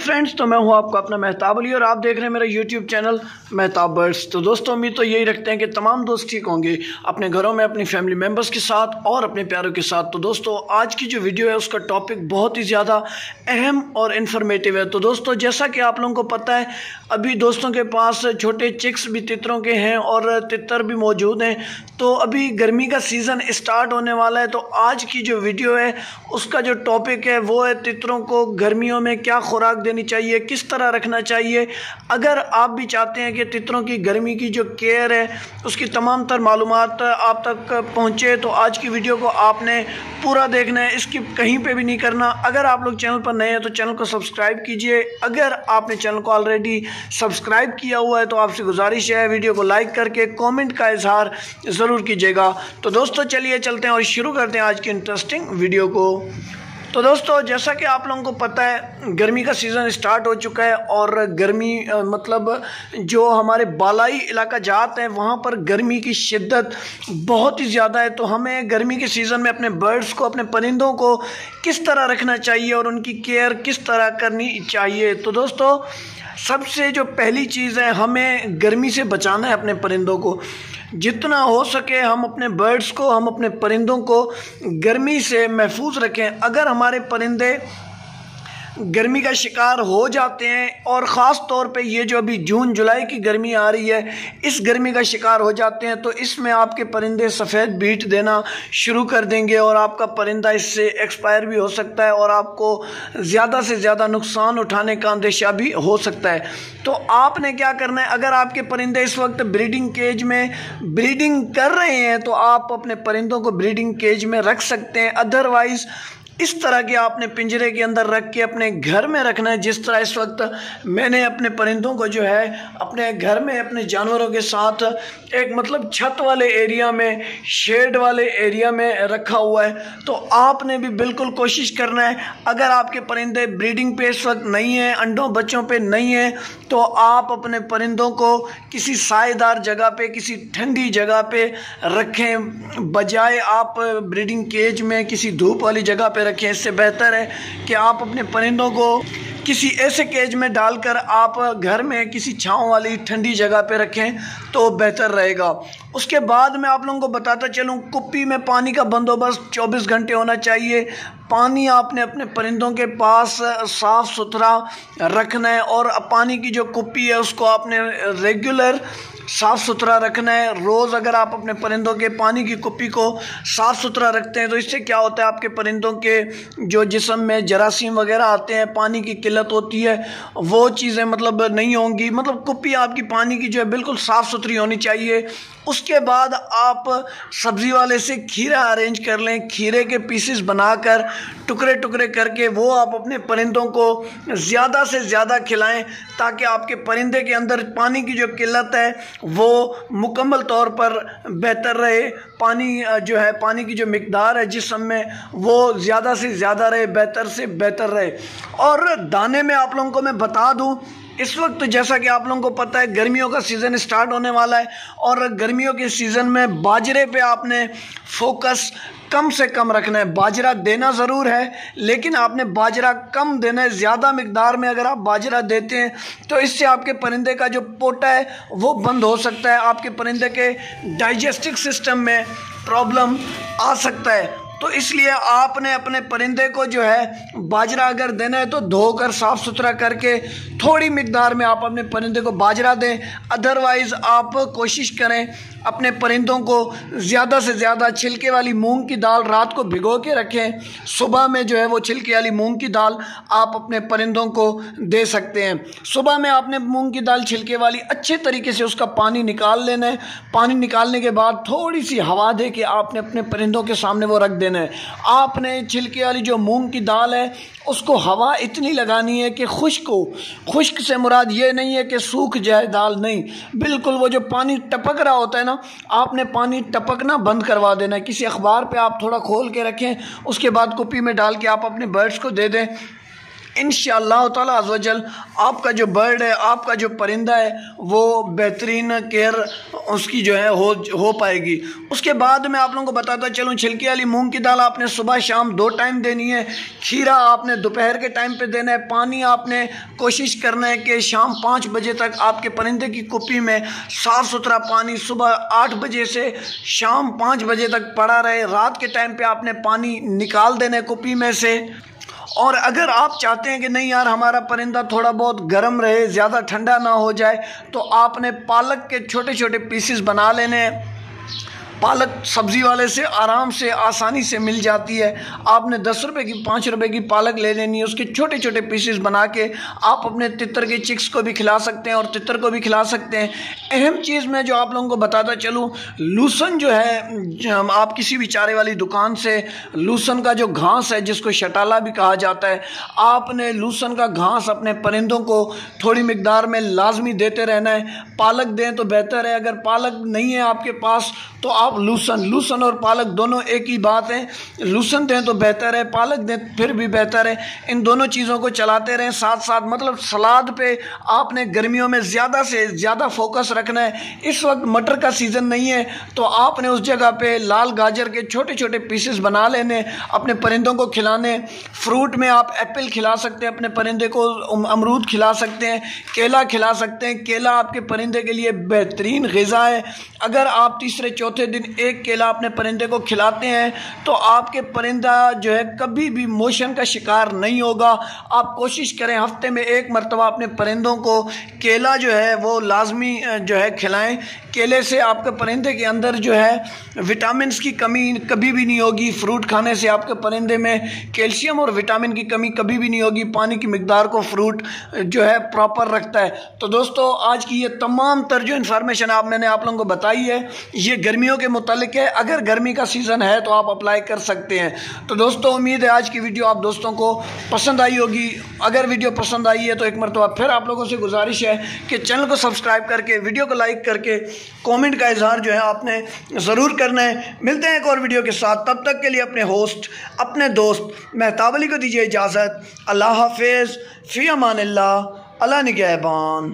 Friends, तो मैं हूं आपका अपना मेहताब अली और आप देख रहे हैं मेरा यूट्यूब चैनल मेहताब बर्ड्स। तो दोस्तों, उम्मीद तो यही रखते हैं कि तमाम दोस्त ठीक होंगे अपने घरों में, अपनी फैमिली मेम्बर्स के साथ और अपने प्यारों के साथ। तो दोस्तों, आज की जो वीडियो है उसका टॉपिक बहुत ही ज़्यादा अहम और इन्फॉर्मेटिव है। तो दोस्तों, जैसा कि आप लोगों को पता है, अभी दोस्तों के पास छोटे चिक्स भी तितरों के हैं और तितर भी मौजूद हैं। तो अभी गर्मी का सीज़न स्टार्ट होने वाला है। तो आज की जो वीडियो है उसका जो टॉपिक है वो है तितरों को गर्मियों में क्या खुराक देनी चाहिए, किस तरह रखना चाहिए। अगर आप भी चाहते हैं कि तितरों की गर्मी की जो केयर है उसकी तमाम तर मालूमात आप तक पहुंचे, तो आज की वीडियो को आपने पूरा देखना है, स्किप कहीं पे भी नहीं करना। अगर आप लोग चैनल पर नए हैं तो चैनल को सब्सक्राइब कीजिए। अगर आपने चैनल को ऑलरेडी सब्सक्राइब किया हुआ है तो आपसे गुजारिश है वीडियो को लाइक करके कमेंट का इजहार ज़रूर कीजिएगा। तो दोस्तों, चलिए चलते हैं और शुरू करते हैं आज की इंटरेस्टिंग वीडियो को। तो दोस्तों, जैसा कि आप लोगों को पता है, गर्मी का सीज़न स्टार्ट हो चुका है और गर्मी मतलब जो हमारे बालाई इलाका जात है वहाँ पर गर्मी की शिद्दत बहुत ही ज़्यादा है। तो हमें गर्मी के सीज़न में अपने बर्ड्स को, अपने परिंदों को किस तरह रखना चाहिए और उनकी केयर किस तरह करनी चाहिए। तो दोस्तों, सबसे जो पहली चीज़ है, हमें गर्मी से बचाना है अपने परिंदों को। जितना हो सके हम अपने बर्ड्स को, हम अपने परिंदों को गर्मी से महफूज रखें। अगर हमारे परिंदे गर्मी का शिकार हो जाते हैं और ख़ास तौर पे ये जो अभी जून जुलाई की गर्मी आ रही है, इस गर्मी का शिकार हो जाते हैं, तो इसमें आपके परिंदे सफ़ेद बीट देना शुरू कर देंगे और आपका परिंदा इससे एक्सपायर भी हो सकता है और आपको ज़्यादा से ज़्यादा नुकसान उठाने का अंदेशा भी हो सकता है। तो आपने क्या करना है, अगर आपके परिंदे इस वक्त ब्रीडिंग केज में ब्रीडिंग कर रहे हैं तो आप अपने परिंदों को ब्रीडिंग केज में रख सकते हैं। अदरवाइज़ इस तरह के आपने पिंजरे के अंदर रख के अपने घर में रखना है। जिस तरह इस वक्त मैंने अपने परिंदों को जो है अपने घर में अपने जानवरों के साथ एक मतलब छत वाले एरिया में, शेड वाले एरिया में रखा हुआ है। तो आपने भी बिल्कुल कोशिश करना है, अगर आपके परिंदे ब्रीडिंग पे इस वक्त नहीं है, अंडों बच्चों पे नहीं है, तो आप अपने परिंदों को किसी सायेदार जगह पे, किसी ठंडी जगह पे रखें, बजाय आप ब्रीडिंग केज में किसी धूप वाली जगह पे रखें। इससे बेहतर है कि आप अपने परिंदों को किसी ऐसे केज में डालकर आप घर में किसी छांव वाली ठंडी जगह पे रखें तो बेहतर रहेगा। उसके बाद मैं आप लोगों को बताता चलूँ, कुप्पी में पानी का बंदोबस्त 24 घंटे होना चाहिए। पानी आपने अपने परिंदों के पास साफ़ सुथरा रखना है और पानी की जो कुप्पी है उसको आपने रेगुलर साफ़ सुथरा रखना है। रोज़ अगर आप अपने परिंदों के पानी की कुप्पी को साफ़ सुथरा रखते हैं तो इससे क्या होता है, आपके परिंदों के जो जिस्म में जरासीम वगैरह आते हैं, पानी की किल्लत होती है, वो चीज़ें मतलब नहीं होंगी। मतलब कुप्पी आपकी पानी की जो है बिल्कुल साफ़ सुथरी होनी चाहिए। उसके बाद आप सब्ज़ी वाले से खीरा अरेंज कर लें, खीरे के पीसेस बनाकर टुकड़े टुकड़े करके वो आप अपने परिंदों को ज़्यादा से ज़्यादा खिलाएं, ताकि आपके परिंदे के अंदर पानी की जो किल्लत है वो मुकम्मल तौर पर बेहतर रहे। पानी जो है, पानी की जो मिकदार है जिस्म में, वो ज़्यादा से ज़्यादा रहे, बेहतर से बेहतर रहे। और दाने में आप लोगों को मैं बता दूं, इस वक्त जैसा कि आप लोगों को पता है गर्मियों का सीज़न स्टार्ट होने वाला है और गर्मियों के सीज़न में बाजरे पे आपने फोकस कम से कम रखना है। बाजरा देना ज़रूर है, लेकिन आपने बाजरा कम देना है। ज़्यादा मिकदार में अगर आप बाजरा देते हैं तो इससे आपके परिंदे का जो पोटा है वो बंद हो सकता है, आपके परिंदे के डाइजेस्टिव सिस्टम में प्रॉब्लम आ सकता है। तो इसलिए आपने अपने परिंदे को जो है बाजरा अगर देना है तो धोकर साफ़ सुथरा करके थोड़ी मिकदार में आप अपने परिंदे को बाजरा दें। अदरवाइज़ आप कोशिश करें अपने परिंदों को ज़्यादा से ज़्यादा छिलके वाली मूंग की दाल रात को भिगो के रखें। सुबह में जो है वो छिलके वाली मूंग की दाल आप अपने परिंदों को दे सकते हैं। सुबह में आपने मूंग की दाल छिलके वाली अच्छे तरीके से उसका पानी निकाल लेना है। पानी निकालने के बाद थोड़ी सी हवा दे के आपने अपने परिंदों के सामने वो रख देना है। आपने छिलके वाली जो मूंग की दाल है उसको हवा इतनी लगानी है कि खुश्क हो। खुश्क से मुराद ये नहीं है कि सूख जाए दाल, नहीं, बिल्कुल वो जो पानी टपक रहा होता है ना, आपने पानी टपकना बंद करवा देना है। किसी अखबार पे आप थोड़ा खोल के रखें, उसके बाद कुप्पी में डाल के आप अपने बर्ड्स को दे दें। इंशाअल्लाह ताला अज़्ज़ व जल आपका जो बर्ड है, आपका जो परिंदा है, वो बेहतरीन केयर उसकी जो है हो पाएगी। उसके बाद मैं आप लोगों को बताता चलूँ, छिलके वाली मूंग की दाल आपने सुबह शाम 2 टाइम देनी है। खीरा आपने दोपहर के टाइम पे देना है। पानी आपने कोशिश करना है कि शाम 5 बजे तक आपके परिंदे की कुप्पी में साफ़ सुथरा पानी सुबह 8 बजे से शाम 5 बजे तक पड़ा रहे। रात के टाइम पे आपने पानी निकाल देना है कुप्पी में से। और अगर आप चाहते हैं कि नहीं यार हमारा परिंदा थोड़ा बहुत गर्म रहे, ज़्यादा ठंडा ना हो जाए, तो आपने पालक के छोटे छोटे पीसेस बना लेने हैं। पालक सब्ज़ी वाले से आराम से आसानी से मिल जाती है। आपने 10 रुपए की 5 रुपए की पालक ले लेनी है। उसके छोटे छोटे पीसेस बना के आप अपने तितर के चिक्स को भी खिला सकते हैं और तितर को भी खिला सकते हैं। अहम चीज़ मैं जो आप लोगों को बताता चलूँ, लूसन जो है, आप किसी भी चारे वाली दुकान से लूसन का जो घास है जिसको शटाला भी कहा जाता है, आपने लूसन का घास अपने परिंदों को थोड़ी मिकदार में लाजमी देते रहना है। पालक दें तो बेहतर है, अगर पालक नहीं है आपके पास तो आप लूसन और पालक दोनों एक ही बात है। लूसन दें तो बेहतर है, पालक दें फिर भी बेहतर है। इन दोनों चीज़ों को चलाते रहें साथ साथ। मतलब सलाद पे आपने गर्मियों में ज़्यादा से ज़्यादा फोकस रखना है। इस वक्त मटर का सीज़न नहीं है तो आपने उस जगह पे लाल गाजर के छोटे छोटे पीसेस बना लेने, अपने परिंदों को खिलाने। फ्रूट में आप एप्पल खिला सकते हैं अपने परिंदे को, अमरूद खिला सकते हैं, केला खिला सकते हैं। केला आपके परिंदे के लिए बेहतरीन ग़िज़ा है। अगर आप तीसरे चौथे दिन एक केला अपने परिंदे को खिलाते हैं तो आपके परिंदा जो है कभी भी मोशन का शिकार नहीं होगा। आप कोशिश करें हफ्ते में 1 मरतबा अपने परिंदों को केला जो है वो लाजमी जो है खिलाएं। केले से आपके परिंदे के अंदर जो है विटामिन्स की कमी कभी भी नहीं होगी। फ्रूट खाने से आपके परिंदे में कैल्शियम और विटामिन की कमी कभी भी नहीं होगी। पानी की मिकदार को फ्रूट जो है प्रॉपर रखता है। तो दोस्तों आज की ये तमाम तर जो इन्फॉर्मेशन मैंने आप लोगों को बताई है, ये गर्मियों के मुतालिक है। अगर गर्मी का सीज़न है तो आप अप्लाई कर सकते हैं। तो दोस्तों उम्मीद है आज की वीडियो आप दोस्तों को पसंद आई होगी। अगर वीडियो पसंद आई है तो एक मरतबा फिर आप लोगों से गुजारिश है कि चैनल को सब्सक्राइब करके, वीडियो को लाइक करके, कमेंट का इजहार जो है आपने ज़रूर करना है। मिलते हैं एक और वीडियो के साथ। तब तक के लिए अपने होस्ट, अपने दोस्त मेहताब अली को दीजिए इजाज़त। अल्लाह हाफिज़, फ़ी अमानिल्लाह, अला निगहबान।